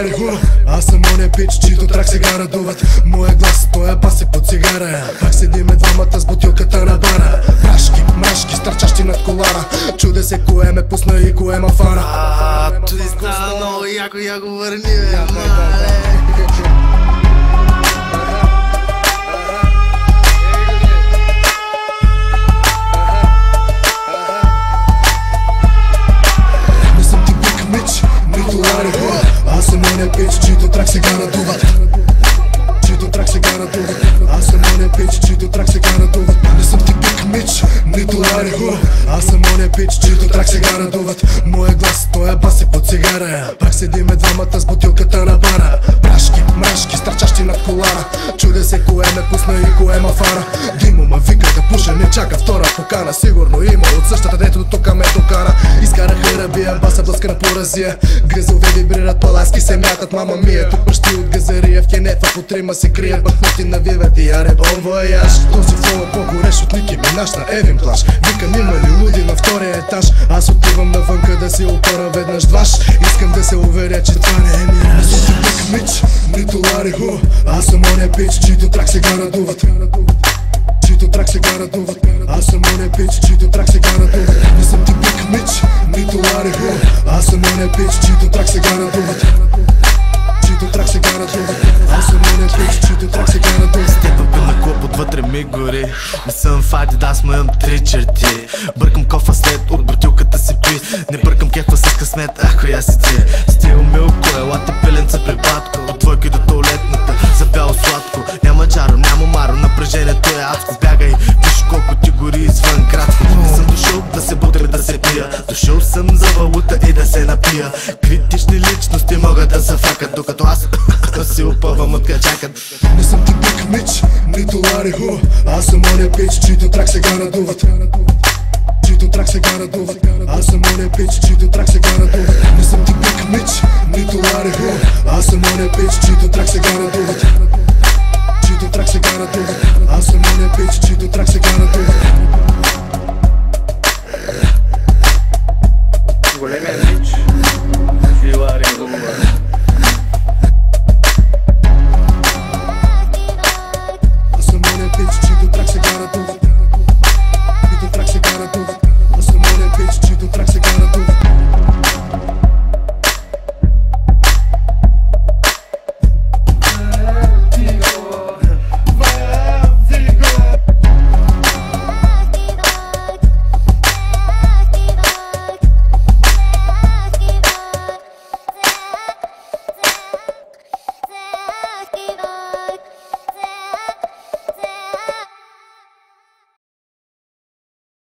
лари ху. Аз съм оня пич, чийто трак сега радуват. Моя глас, той е баси по цигара. Пак седиме двамата с бутилката на бара. Прашки, мрашки, стърчащи над колара. Чуде се кое ме пусна и кое ма фара. Туди става много яко, яко върни, бе. Аз съм оня пич, чийто трак сега надуват. Чийто трак сега надуват. Аз съм оня пич, чийто трак сега надуват. Не съм ти пик мич, нито лари ху. Аз съм оня пич, чийто трак сега надуват. Моя глас, той е баси по цигара. Пак седиме двамата с бутилката на бара. Прашки, мрашки, стърчащи над колара. Чуде се кое ме пусна и кое ма фара. Димо ма вика да пуша, не чака втора покана. Сигурно има от същата, дето до тука ме докара. Изкараха рабия, баса блъска на поразия. Гризове вибрират, паласки се мятат, мама мия. Тук пръщи от газария, в кенефа по трима се крият. Бахнати навиват и аре бон вояж. Този флоу е по-горещ от Ники Минаж на Евин плаж. Викам има ли луди на втория етаж. Аз отивам навънка да си опора веднъж дваш. Искам да се уверя, че това не е мираж. Не съм ти пик мич, нито лари ху. Аз съм оня пич, чийто трак сега надуват. Чийто трак сега надуват. Аз съм оня пич, чийто трак сега надуват. Не съм ти пик мич, нито лари ху. Аз съм оня пич, чийто трак сега надуват. Чийто трак сега надуват. Аз съм оня пич, чийто трак сега надуват. Степа бил на клоп, отвътре ми гори. Не съм в Адидас, ма имам 3 черти. Бъркам кофа след от бутилката си пи. Не бъркам кефа с късмет, ако я си ти. Стил милко, елате пиленца при батко. От двойки до туалетната, за бяло сладко. Няма джаро, няма маро, напрежението е адско. Бягай, виж колко ти гори извън градско. Не съм дошъл да се будя, да се пия. Дошъл съм за валута и да се напия. Критични личности могат да зафакат, докато аз си опъвам от качакът. Не съм ти пик мич, нито лари ху. Аз съм оня пич, чийто трак сега надуват. Чийто трак сега надуват. Аз съм оня пич, чийто трак сега надуват. Не съм ти пик мич, нито лари ху. Аз съм оня пич, чийто трак сега надуват.